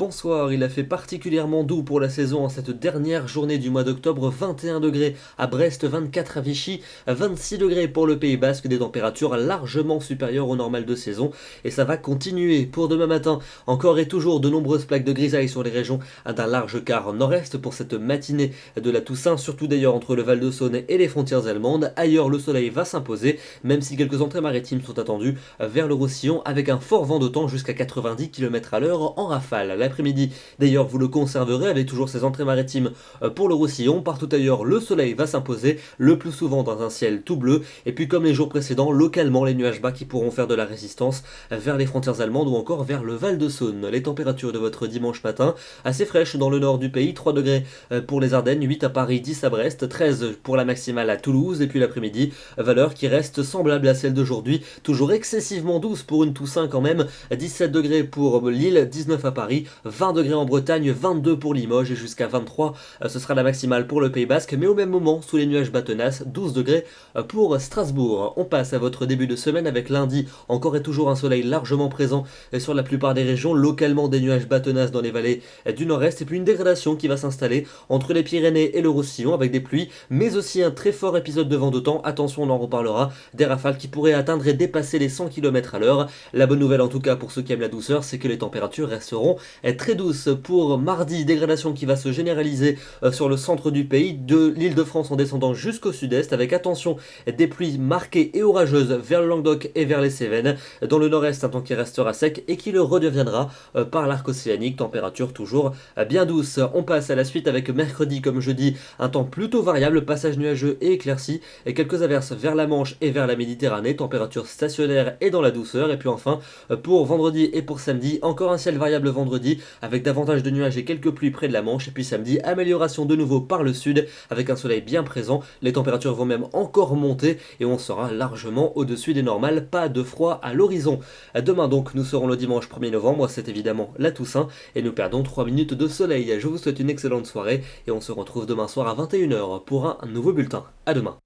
bonsoir, il a fait particulièrement doux pour la saison en cette dernière journée du mois d'octobre, 21 degrés à Brest, 24 à Vichy, 26 degrés pour le Pays Basque, des températures largement supérieures au normal de saison et ça va continuer pour demain matin. Encore et toujours de nombreuses plaques de grisaille sur les régions d'un large quart nord-est pour cette matinée de la Toussaint, surtout d'ailleurs entre le Val-de-Saône et les frontières allemandes. Ailleurs le soleil va s'imposer, même si quelques entrées maritimes sont attendues vers le Roussillon avec un fort vent d'autant jusqu'à 90 km à l'heure en rafale. L'après-midi, d'ailleurs, vous le conserverez avec toujours ces entrées maritimes pour le Roussillon. Partout ailleurs, le soleil va s'imposer, le plus souvent dans un ciel tout bleu. Et puis, comme les jours précédents, localement, les nuages bas qui pourront faire de la résistance vers les frontières allemandes ou encore vers le Val-de-Saône. Les températures de votre dimanche matin, assez fraîches dans le nord du pays, 3 degrés pour les Ardennes, 8 à Paris, 10 à Brest, 13 pour la maximale à Toulouse. Et puis l'après-midi, valeur qui reste semblable à celle d'aujourd'hui, toujours excessivement douce pour une Toussaint quand même, 17 degrés pour Lille, 19 à Paris, 20 degrés en Bretagne, 22 pour Limoges et jusqu'à 23, ce sera la maximale pour le Pays Basque, mais au même moment, sous les nuages bas tenaces, 12 degrés pour Strasbourg. On passe à votre début de semaine avec lundi, encore et toujours un soleil largement présent sur la plupart des régions, localement des nuages bas tenaces dans les vallées du nord-est, et puis une dégradation qui va s'installer entre les Pyrénées et le Roussillon avec des pluies, mais aussi un très fort épisode de vent d'autant. Attention, on en reparlera, des rafales qui pourraient atteindre et dépasser les 100 km à l'heure. La bonne nouvelle en tout cas pour ceux qui aiment la douceur, c'est que les températures resteront très douces pour mardi. Dégradation qui va se généraliser sur le centre du pays, de l'Île-de-France en descendant jusqu'au sud-est, avec attention des pluies marquées et orageuses vers le Languedoc et vers les Cévennes. Dans le nord-est, un temps qui restera sec et qui le redeviendra par l'arc océanique, température toujours bien douce. On passe à la suite avec mercredi comme jeudi, un temps plutôt variable, passage nuageux et éclairci, et quelques averses vers la Manche et vers la Méditerranée, température stationnaire et dans la douceur. Et puis enfin, pour vendredi et pour samedi, encore un ciel variable vendredi, avec davantage de nuages et quelques pluies près de la Manche. Et puis samedi, amélioration de nouveau par le sud, avec un soleil bien présent. Les températures vont même encore monter et on sera largement au-dessus des normales, pas de froid à l'horizon. Demain donc, nous serons le dimanche 1er novembre, c'est évidemment la Toussaint, et nous perdons 3 minutes de soleil. Je vous souhaite une excellente soirée, et on se retrouve demain soir à 21 h pour un nouveau bulletin. À demain.